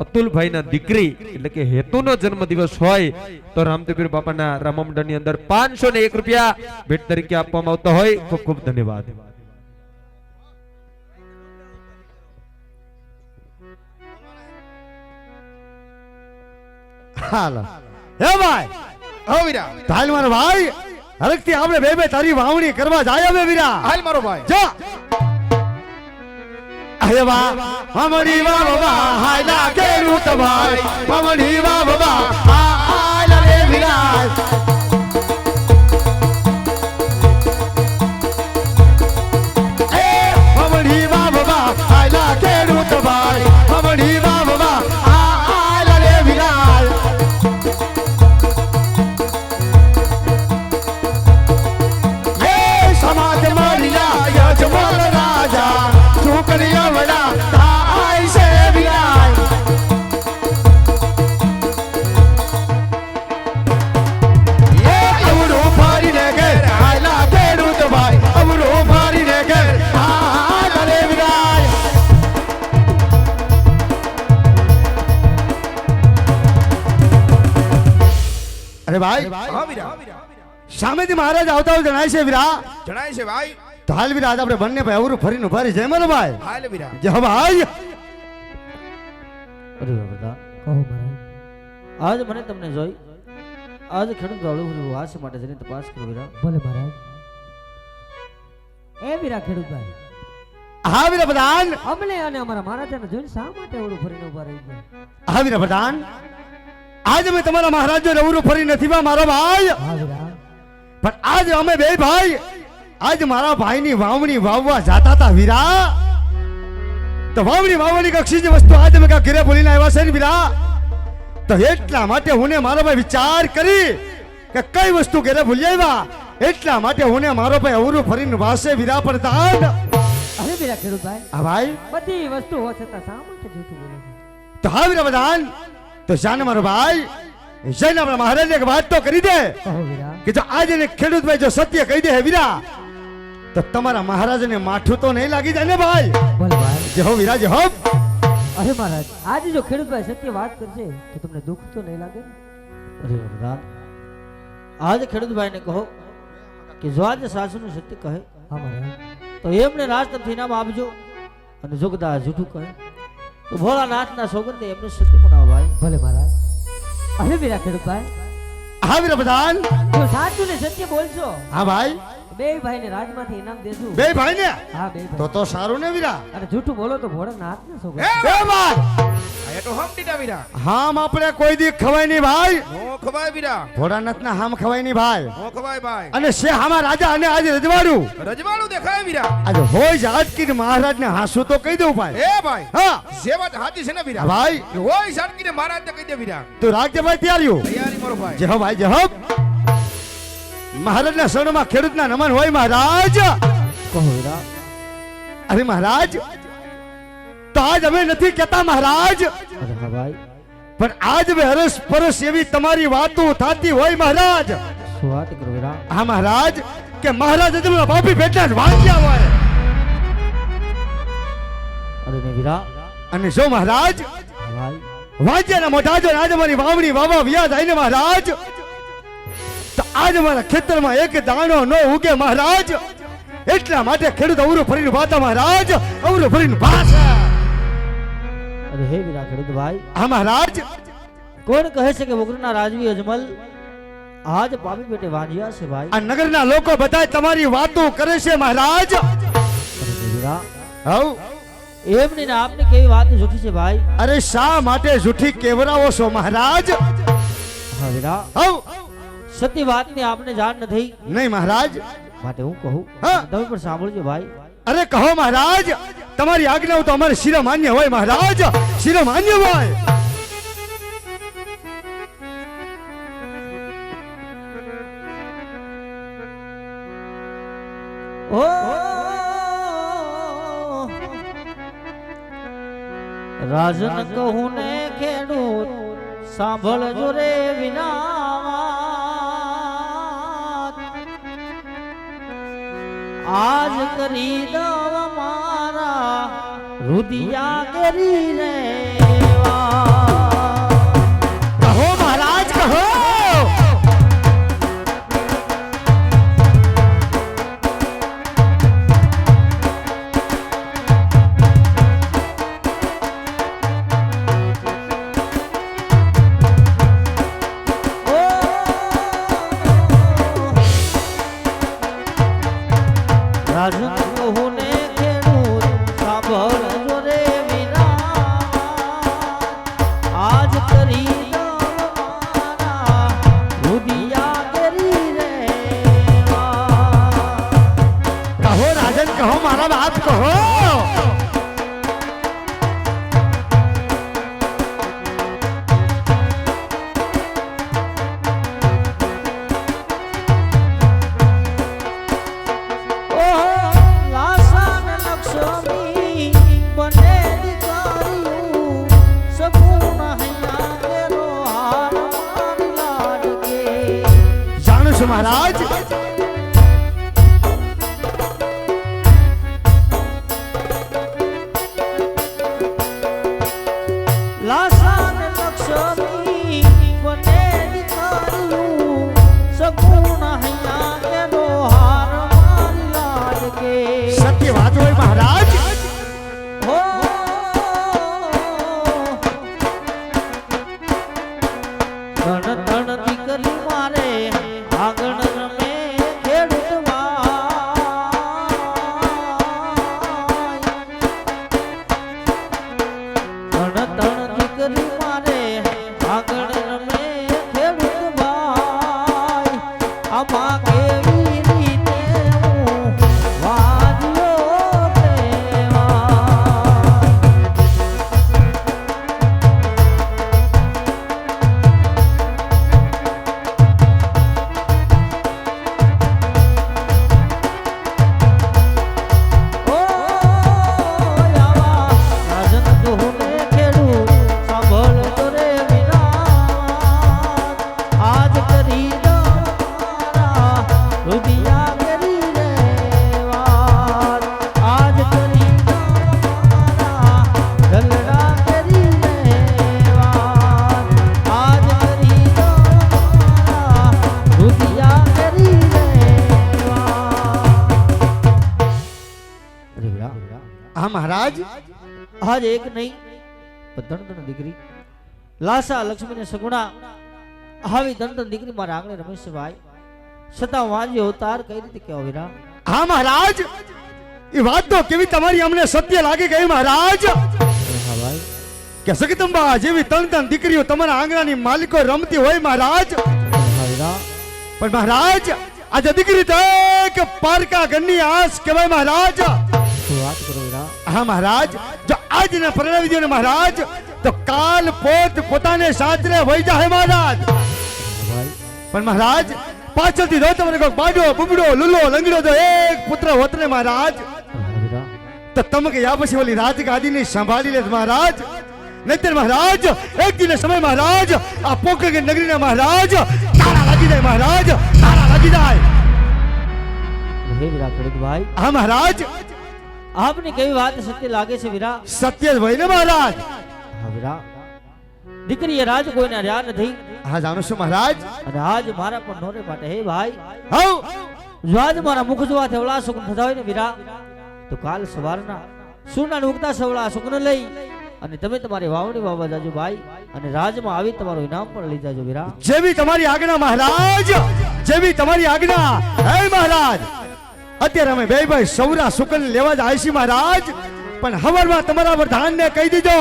અતુલભાઈના દીકરી એટલે કે હેતુનો જન્મદિવસ હોય તો રામદેવપીર બાપાના રામા મંડળની અંદર 501 રૂપિયા ભેટ તરીકે આપવામાં આવતા હોય. ખૂબ ખૂબ ધન્યવાદ. હાલો હે ભાઈ હો વીરા, હાલ મારો ભાઈ હરખથી આપણે બે બે તારી વાવણી કરવા જાય હવે વીરા. હાલ મારો ભાઈ. જા અરે વાહ મમડી વાહ બાબા હાયલા કેરું તભાઈ મમડી વાહ બાબા હાયલા રે વીરા. મમડી વાહ બાબા હાયલા કેરું તભાઈ મમડી વાહ બાબા હાયલા રે વીરા. સમાજ મારિયા યજમાન રાજા છોકરીયા વડા થાય છે વિરાય. એ અવરો ફારીને ઘેર હાયલા ખેડૂત ભાઈ અવરો ફારીને ઘેર હાયલા રે વિરાય. અરે ભાઈ હા વીરા, સામેથી મહારાજ આવતા હોય જણાય છે વીરા. જણાય છે ભાઈ. તો હાલ વીરા આજ આપણે બંને ભાઈ અવરું ફરીને ઉભા રહી જય મારો ભાઈ. હાલ વીરા. જય ભાઈ. અરે બધા કહો મહારાજ, આજ મને તમને જોઈ આજ ખેડૂત વાળું વાસ માટે જઈને તપાસ કરો વીરા. ભલે મહારાજ. એ વીરા ખેડૂતભાઈ, હા વીરા પ્રધાન. અમને અને અમારા મહારાજાને જોઈને શા માટે ઓળું ફરીને ઉભા રહી ગયા? હા વીરા પ્રધાન, આજ અમે તમારા મહારાજ જો રવરું ફરી નથી બા મારો ભાઈ. હા વીરા. પણ આજ અમે બે ભાઈ આજ મારા ભાઈની વાવણી વાવવા જાતા હતા વીરા. તો વાવણી વાવવાની કક્ષી જે વસ્તુ આજ અમે ઘરે બોલીને આવ્યા છે ને વીરા. તો એટલા માટે હું ને મારો ભાઈ વિચાર કરી કે કઈ વસ્તુ ઘરે ભૂલી આવ્યા એટલા માટે હું ને મારો ભાઈ અવરું ફરીને વાસે વીરા પ્રધાન. અરે વીરા ખેડૂતભાઈ, હા ભાઈ. બધી વસ્તુ હોવા છતાં શા માટે જૂઠું બોલો છો? તો હા વીરા પ્રધાન, તો જાને મારો ભાઈ જઈને આપણા મહારાજને એક વાત તો કરી દે કહો વીરા. કે જો આજે ને ખેડૂતભાઈ જો સત્ય કહી દે હે વીરા તો તમારા મહારાજને માઠું તો નહીં લાગી જાય ને ભાઈ. ભલે ભાઈ. જય હો વીરા જય હો. અરે મહારાજ, આજે જો ખેડૂતભાઈ સત્ય વાત કરશે તો તમને દુઃખ તો નહીં લાગે ને? અરે બધા આજ ખેડૂતભાઈને કહો કે જો આજે સાસુનું સત્ય કહે હા મહારાજ. તો એમને રાજતંત્ર ઇનામ આપજો અને જો કદાચ જૂઠું કહે તો ભોળાનાથના સોગંદે એમને સત્ય મનાવો ભાઈ. ભલે મહારાજ. અરે વીરા ખેડૂતભાઈ, હા વીરા પ્રધાન. જો સાચું ને સત્ય બોલશો હા ભાઈ. બે ભાઈને રાજમાંથી ઇનામ દેશું. બે ભાઈ ને હા બે તો ભાઈ. સારું ને વીરા. અને જૂઠું બોલો તો ભોળાનાથને સોગંદ. એ બે ભાઈ આ તો હમ દીધા વીરા. હામ આપણે કોઈ દી ખવાય નહીં ભાઈ. નો ખવાય વીરા. ભોળાનાથના હામ ખવાય નહીં ભાઈ. નો ખવાય ભાઈ. અને છે હામા રાજા અને આજે રજવાડું રજવાડું દેખાય વીરા. આજે હોય જાટકી મહારાજને હાસુ તો કહી દઉં ભાઈ. એ ભાઈ, હા જે વાત સાચી છે ને વીરા. ભાઈ હોય સાટકીને મહારાજને કહી દે વીરા. તું રાખજે ભાઈ તૈયારીઓ. તૈયારી મારો ભાઈ. જય હો ભાઈ જય હો. મહારાજના શરણમાં ખેડૂતના નમન હોય મહારાજ. કહો વીરા. અરે મહારાજ તો આજ અમે નથી કહેતા મહારાજ, અરે હા ભાઈ, પણ આજ બે હરસ પરસ એવી તમારી વાતો થતી હોય મહારાજ. શું વાત કરો વીરા. હા મહારાજ કે મહારાજ અજમલા બાપી બેઠા જ વાંચ્યા હોય. અરે ને વીરા. અને જો મહારાજ હા ભાઈ. વાંચ્યાના મોઢા જો આજ મારી વાવણી વાવા વ્યાજ આઈને મહારાજ તો આજ મારા ખેતરમાં એક દાણો ન ઉગે મહારાજ. એટલા માટે ખેડૂત અવરું ફરીને વાતા મહારાજ અવરું ફરીને ભાષા. અરે હે વીરા ખેડૂત ભાઈ, હા મહારાજ. કોણ કહે છે કે વગરના રાજવી અજમલ આજ પાપી પેટે વાંજ્યા છે ભાઈ. આ નગરના લોકો બધા તમારી વાતો કરે છે મહારાજ. અરે ને વીરા, હવ એમની ને આપની કેવી વાત જૂઠી છે ભાઈ. અરે શા માટે જૂઠી કેવરાવો છો મહારાજ? હા વીરા, હવ સત્ય વાતની આપને જાણ નથી નહીં મહારાજ. માટે હું કહું હા. તમે પણ સાંભળજો ભાઈ. અરે કહો મહારાજ, તમારી આજ્ઞાઓ તો અમારે શિરોમાન્ય હોય મહારાજ, શિરોમાન્ય હોય. ઓ રાજન કહું ને ખેડૂત સાંભળજો રે વિના આજ કરી દવ મારા રુદિયા કેરી રે વા છું મહારાજ લાસાન લક્ષ્મી બને દીકરીયું સગુણ હૈયા કેનો હાર મારી લાગે સત્ય વાત હોય મહારાજ હો ધણ ધણ દીકરી મારે આંગણ રમે ખેડૂત ધણ દીકરી મારે આંગણ રમે ખેડૂત ભાઈ આમાં કેવી રીતે હું વાજ્યો કહેવાય ઓ આવા રાજન દોહને ખેડૂત સાંભળતો રે વિરાટ આજ કરી દો મારા રૂપિયા કરી રે વાત આજ કરી દો મારા ઢલડા કરી રે વાત આજ કરી દો મારા રૂપિયા કરી રે વાત હા મહારાજ આજ એક નહીં પણ ધન દીકરી લાસા લક્ષ્મી ને સગુણા આવી ધન દીકરી મારા આંગણે રમેશ ભાઈ છતાં વાંજ્યો અવતાર કઈ રીતે કેવો વીરા હા મહારાજ એ વાત તો કેવી તમારી અમને સત્ય લાગી ગઈ મહારાજ હા ભાઈ કે સગદંબા જેવી ત્રણ દીકરીઓ તમારા આંગણાની માલિકો રમતી હોય મહારાજ હા વીરા પણ મહારાજ આજે દીકરી તો એક પારકા ઘરની આસ કહેવાય મહારાજ શું વાત કરો વીરા હા મહારાજ જો આજને પરણાવી દો ને મહારાજ તો કાલ પોતાને સાજરે વહી જાય મહારાજ હા ભાઈ પણ મહારાજ પાછળથી જો તમને કોઈ બાડો બુબડો લુલો લંગડો તો એક પુત્ર હોત ને મહારાજ હા વીરા તો તમે કે યા પછી ઓલી રાજગાદીને સંભાળી લે મહારાજ નહીતર મહારાજ એક દિને સમય મહારાજ આ પોકરગઢ નગરીના મહારાજ તારા લાગી જાય મહારાજ તારા લાગી જાય હે વીરા ખેડૂત ભાઈ હા મહારાજ આપની કેવી વાત સત્ય લાગે છે વીરા સત્ય જ હોય ને મહારાજ હા વીરા દીકરીએ રાજ કોઈને રહ્યા નથી હા જાણો છો મહારાજ અને આજ મારા પણ નોરે માટે હે ભાઈ હઉ જો આજ મારા મુખ જોવા થવલા સુકન થતા હોય ને વીરા તો કાલ સવારના સૂરના ઉગતા સવળા સુકન લઈ અને તમે તમારી વાવણી વાવવા જાજો ભાઈ અને રાજમાં આવી તમારું ઇનામ પણ લઈ જાજો વીરા જેવી તમારી આજ્ઞા મહારાજ જેવી તમારી આજ્ઞા હે મહારાજ અત્યારે અમે બે ભાઈ સૌરા સુકન લેવા જ આવીશી મહારાજ પણ હવારમાં તમારા પ્રધાનને કહી દીધો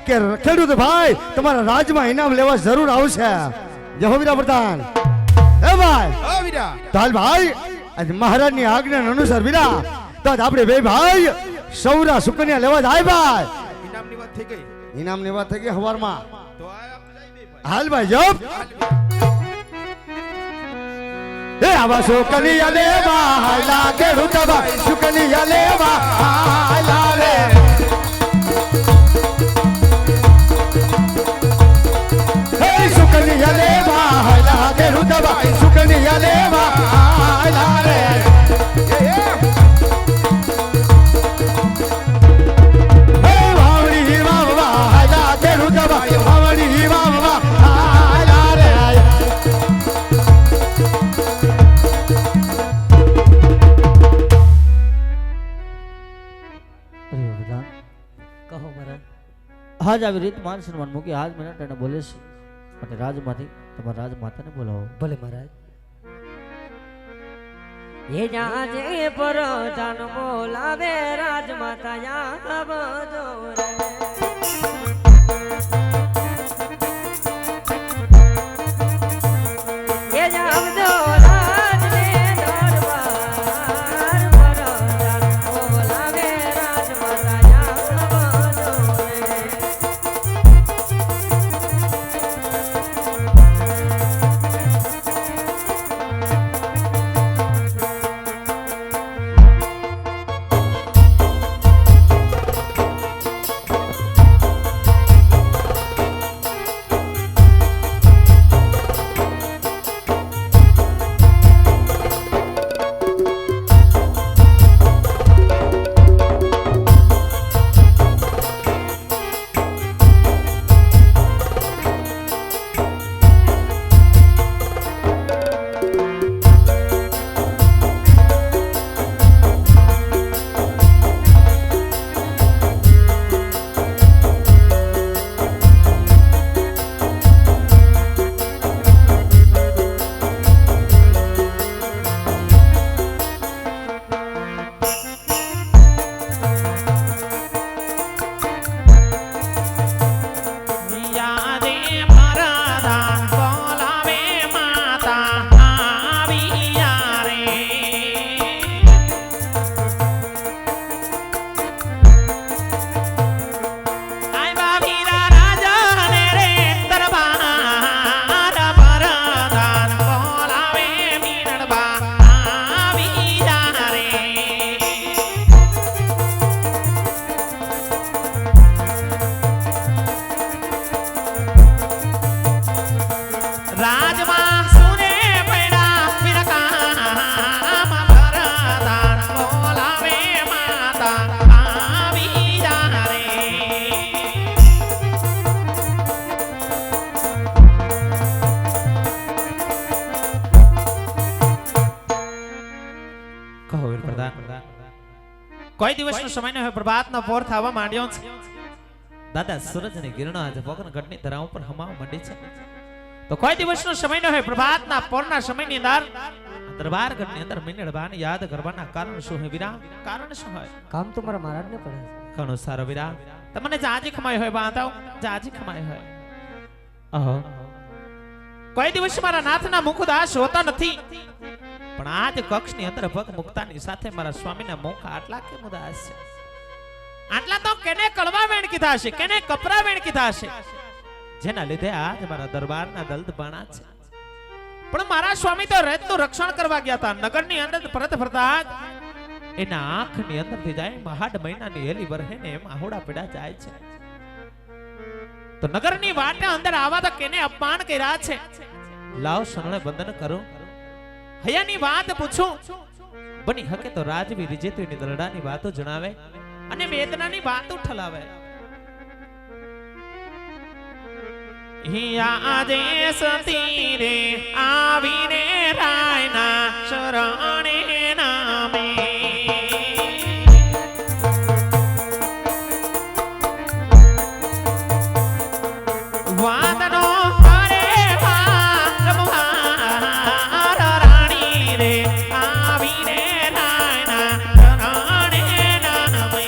કે ખેડૂત ભાઈ તમારા રાજમાં ઇનામ લેવા જરૂર આવશે જય હો વીરા પ્રધાન હે ભાઈ હા વીરા ચાલ ભાઈ આજ મહારાજની આજ્ઞા અનુસાર વીરા તો આજ આપણે બે ભાઈ સૌરા સુકન્યા લેવા જ આય ભાઈ ઇનામની વાત થઈ ગઈ ઇનામની વાત થઈ ગઈ હવારમાં તો આ આપણે જઈ બે ભાઈ હાલ ભાઈ જપ એ આવા સુકન્યા લેવા હાલા ખેડૂત ભાઈ સુકન્યા લેવા હાલા રે હે સુકન્યા લેવા હાલા ખેડૂત ભાઈ સુકન્યા લેવા હાલા રે હે વાવડી વાવવા હાલા ખેડૂત ભાઈ વાવડી વાવવા હાલા રે અરે બધા કહો મહારાજ આજ આવી રીત માન સન્માન મૂકી આજ મિનિટ એને બોલે છે અને રાજમાંથી તમારા રાજમાતાને બોલાવો ભલે મહારાજ એ જાજે પરધાન બોલાવે રાજમાતા આવજો રે એ જાવજો રાજને દરબાર પરધાન બોલાવે રાજમાતા આવજો રે રાજમાં સુરે પૈડા વિરકામ ભરદાન બોલાવે માતા આવી જા રે. કહો વીર પ્રધાન, કોઈ દિવસનો સમય ન હોય, પ્રભાતનો પોર થવા માંડ્યો છે. દાદા સૂરજની કિરણો આજે પોકન ગઢની ધરા ઉપર હમાવા માંડી છે. તો કોઈ દિવસનો સમય ન હોય, પ્રભાતના પોરના સમયની અંદર દરબાર ગઢની અંદર મિનળબાને યાદ કરવાના કારણ શું હોય વીરા? કારણ શું હોય? કામ તો મારા મહારાજને પડે છે. ઘણો સારો વીરા, તમને જાજી ખમાય હોય બાંધાવ, જાજી ખમાય હોય. અહો, કોઈ દિવસ મારા નાથના મુખદાસ હોતા નથી, પણ આજ કક્ષની અંદર પગ મુકતાની સાથે મારા સ્વામીના મુખ આટલા કેમ ઉદાસ છે? આટલા તો કેને કળવા વેણ કીધા છે, કેને કપરા વેણ કીધા છે, જેના લીધે આજ મારા દરબારના દલ્દ બાણા છે. પણ મારા સ્વામી તો રેતનું રક્ષણ કરવા ગયા હતા. નગરની અંદર પરત ફરતા એના આંખની અંદરથી જાય મહાડ મહિનાની હેલી વરહેને એમ આહોડા પડ્યા જાય છે. તો નગરની વાટે અંદર આવા તો કેને અપમાન કર્યા છે? લાવ શરણે બંધન કરું, હયાની વાત પૂછું. બની હકે તો રાજવી વિજેતુની દરડાની વાતો જણાવે અને વેદનાની વાતો ઠલાવે. હિયા આજે સતી રે આવીને રાયના શરણે નામે વાદનો હરે રમવાર રાણી રે આવીને રાયના શરણે નામે.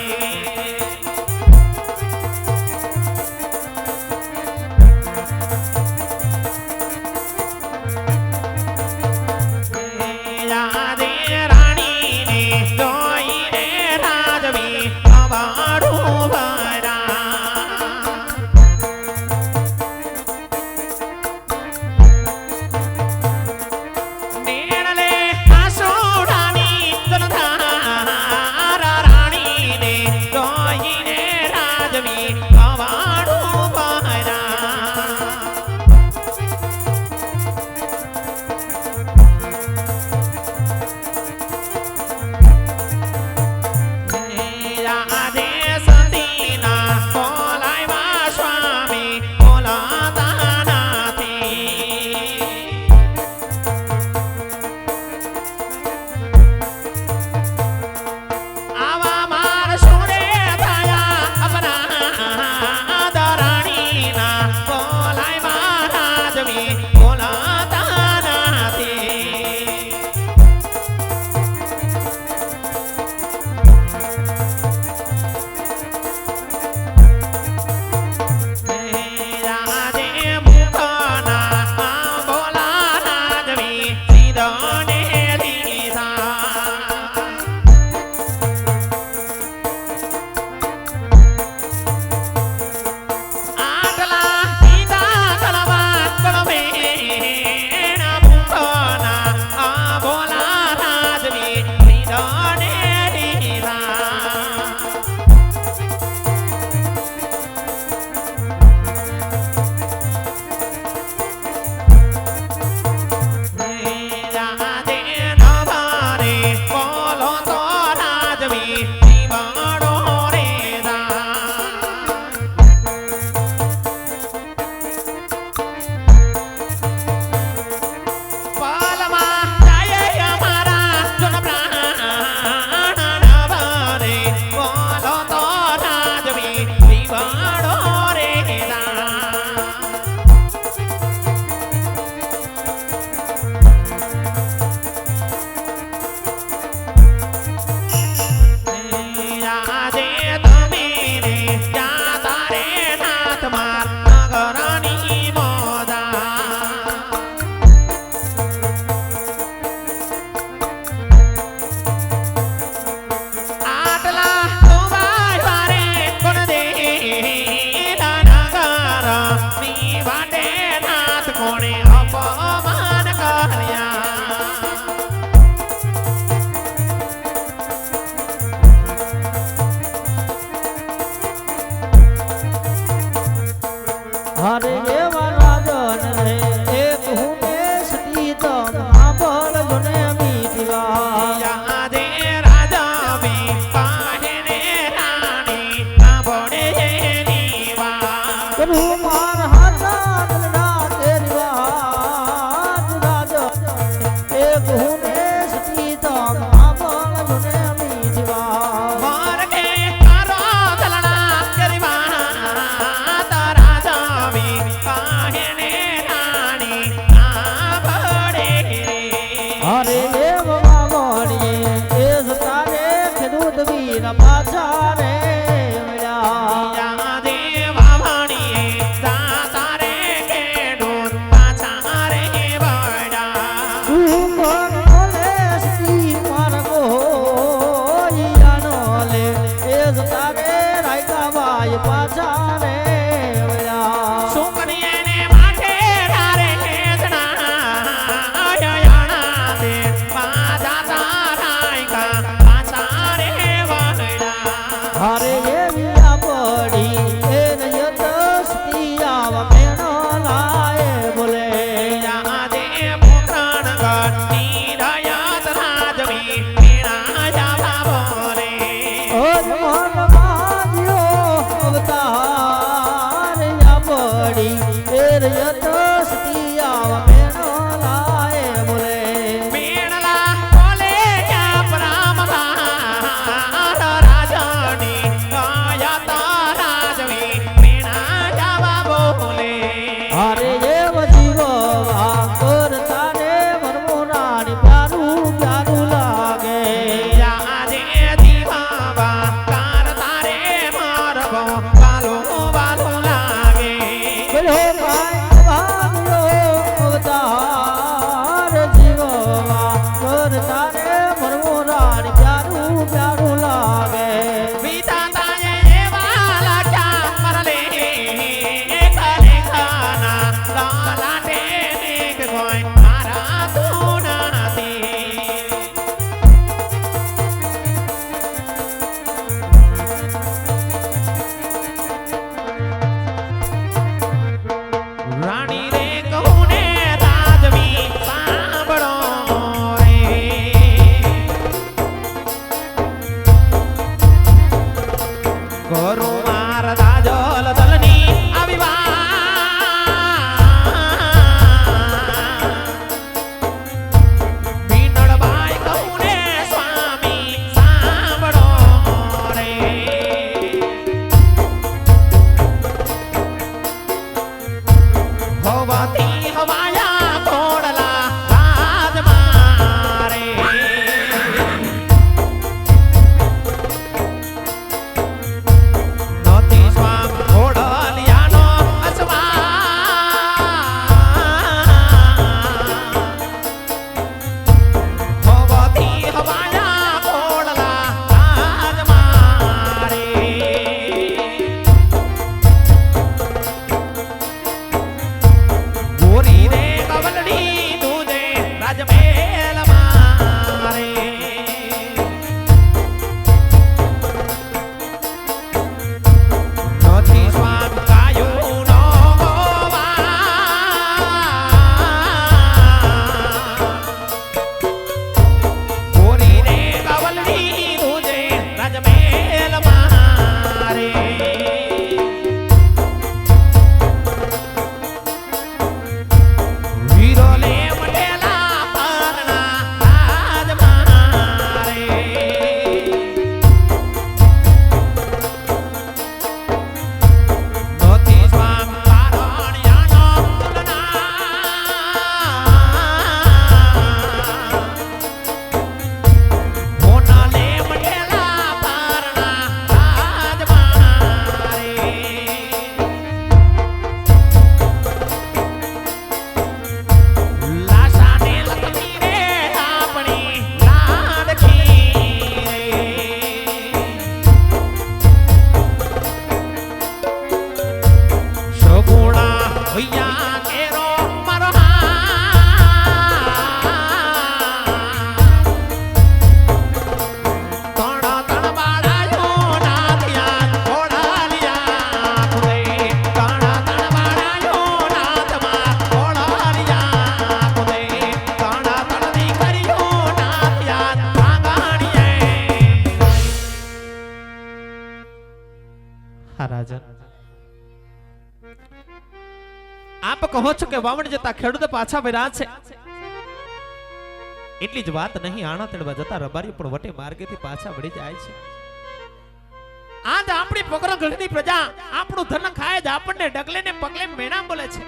રાજમહેલ મારે નથી સ્વામ કાયું નો ગોરીને કવલડી તુજે રાજમહેલ મારે વીરોલે મટેલા પારણા રાજ મારે નોતી સ્વામ પારણ્યાનો તુલના મોનાલે મટેલા પારણા રાજ મારે લાશાને લખમી રે આપણી લાડકી સગુણા ભૈયા કેરો મારો તણ તણ બાળાયો નાથિયા ઘોડાલિયા ખુદે તણ તણ બાળાયો નાથમાં ઘોડાલિયા ખુદે તણ તણ દીકરીઓ નાથિયા આંગણીએ હા રાજન આપ કહો છો કે વાવણ જતા ખેડૂત પાછા વૈરા છે એટલી જ વાત નહીં આણા તેડવા જતા રબારી પણ વટે માર્ગેથી પાછા વળી જાય છે આજ આપણી પોકરા ઘરની પ્રજા આપણું ધન ખાય જ આપણને ડગલે ને પગલે મેણા બોલે છે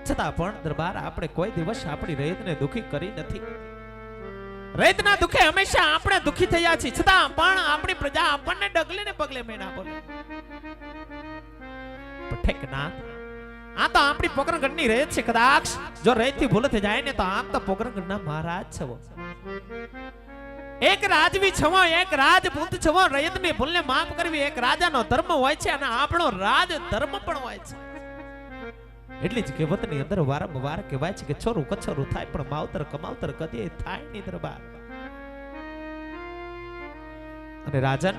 છતાં પણ દરબાર આપણે કોઈ દિવસ આપણી રૈતને દુખી કરી નથી રૈતના દુખે હંમેશા આપણે દુખી થયા છીએ છતાં પણ આપણી પ્રજા આપણને ડગલે ને પગલે મેણા બોલે ઠેકનાથ આ તો આપણી પોકરણગઢની રેત છે કદાચ જો રેતથી ભૂલ થઈ જાય ને તો આપ તો પોકરણગઢના મહારાજ છો એક રાજવી છો એક રાજપૂત છો રેતની ભૂલને માફ કરવી એક રાજાનો ધર્મ હોય છે અને આપણો રાજ ધર્મ પણ હોય છે એટલી જ કહેવતની અંદર વારંવાર કહેવાય છે કે છોરું કછોરું થાય પણ માવતર કમાવતર કદી થાય નહીં દરબાર અને રાજન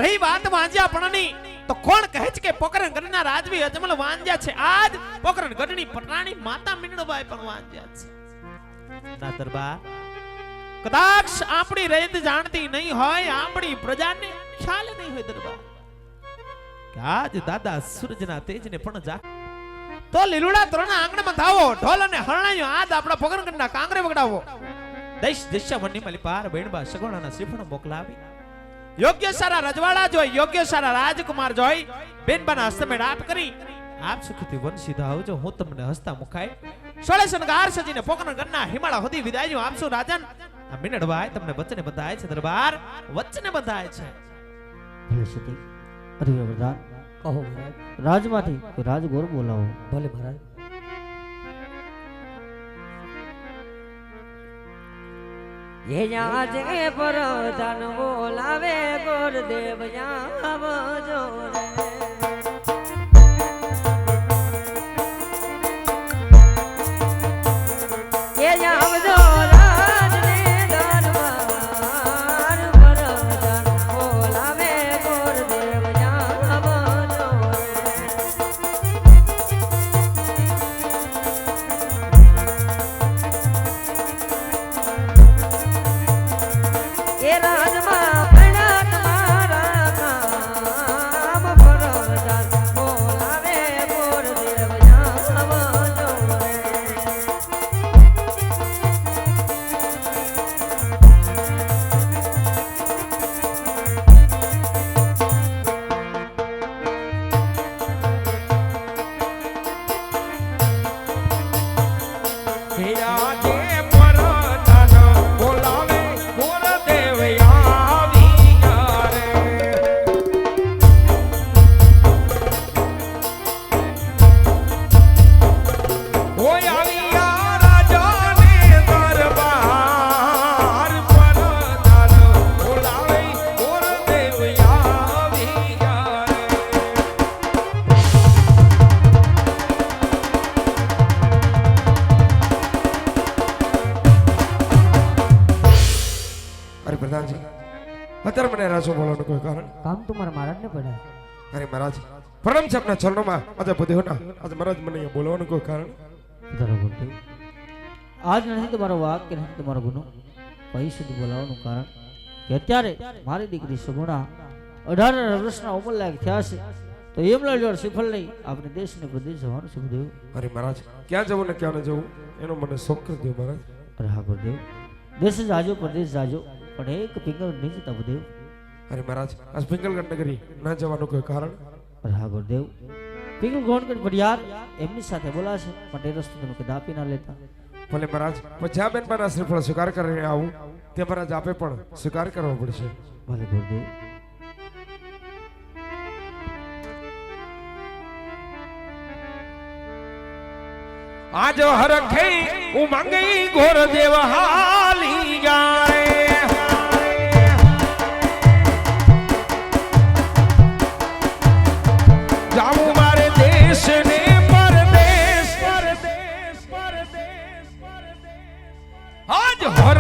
રહી વાત વાંજ્યાપણની તો કોણ કહે છે કે પોકરણગઢના રાજવી અજમલ વાંજ્યા છે આજ પોકરણગઢની પટરાણી માતા મીંડબાઈ પણ વાંજ્યા છે ના દરબાર કદાચ આપણી રેત જાણતી નહીં હોય આપણી પ્રજાને ખ્યાલ નહીં હોય દરબાર કે આજ દાદા સૂરજના તેજને પણ જા તો લીલુડા તોરણા આંગણમાં ધાવો ઢોલ અને હરણાયો આજ આપણા પોકરણગઢના કાંગરે વગડાવો દેશ દિશામણની મલિપાર બેણબા સગોણાના શ્રીફળ મોકલાવી યોગ્ય સારા રજવાડા જોઈ યોગ્ય સારા રાજકુમાર જોઈ બેનબાના હસ્તમે રાપ કરી આપ સુખથી વંશીધા આવજો હું તમને હસતા મુખાય સોળે શણગાર સજીને પોકરણગઢના હિમાળા સુધી વિદાય આપશું રાજન આ મિનડભાઈ તમને વચને બધાય છે દરબાર વચને બધાય છે ભલે સતી અરે વરદાન કહો મહારાજ. રાજમાંથી કોઈ રાજગોર બોલાવો ભલે મહારાજ. ये यहाँ जे पर धन बोलावे गुरुदेव यहाँ जो ये यहाँ जो राज ने दरबार पर धन बोलावे गुरुदेव यहाँ जो ये राजमा पड़ा तुम्हारा काम परदान बोलावे गुरुदेव जाम जो रे પ્રધાનજી અત્યારે મને રાસો બોલવાનું કોઈ કારણ કામ તો મારા મહારાજને પડ્યા. અરે મહારાજ પ્રણામ છે આપના ચરણોમાં આજે બુદ્ધિઓના આજે મહારાજ મને અહીંયા બોલવાનું કોઈ કારણ પધારો ગુરુદેવ. આજ નથી તમારો વાક કે નથી તમારો ગુનો, અહીં સુધી બોલાવવાનું કારણ કે અત્યારે મારી દીકરી સગુણા 18 વર્ષના ઉંમર લાયક થયા છે, તો એમના જોડ શ્રીફળ લઈ આપણે દેશ ને પ્રદેશ જવાનું છે ગુરુદેવ. અરે મહારાજ ક્યાં જવું ને ક્યાં ન જવું એનો મને શોખ કરી દો મહારાજ. અરે હા ગુરુદેવ, દેશ જાજો પ્રદેશ જાજો, પણ એક પિંગળ નહીં જતા ગુરુદેવ. અરે મહારાજ આજ પિંગલગઢ નગરી ના જવાનું કોઈ કારણ અરે હા ગુરુદેવ, પિંગળ ગોંડગઢ ભડિયાર એમની સાથે બોલાશે, પણ એ રસ્તો તમે કદાપી ના લેતા. ભલે મહારાજ પણ જ્યાં બેન મારા શ્રીફળ સ્વીકાર કરીને આવું તે મહારાજ આપે પણ સ્વીકાર કરવો પડશે. ભલે ગુરુદેવ. આજ હરખે ઉમંગી ઘોર દેવ હાલી જાય જાવું મારે દેશ ને પરદેશ આજ હર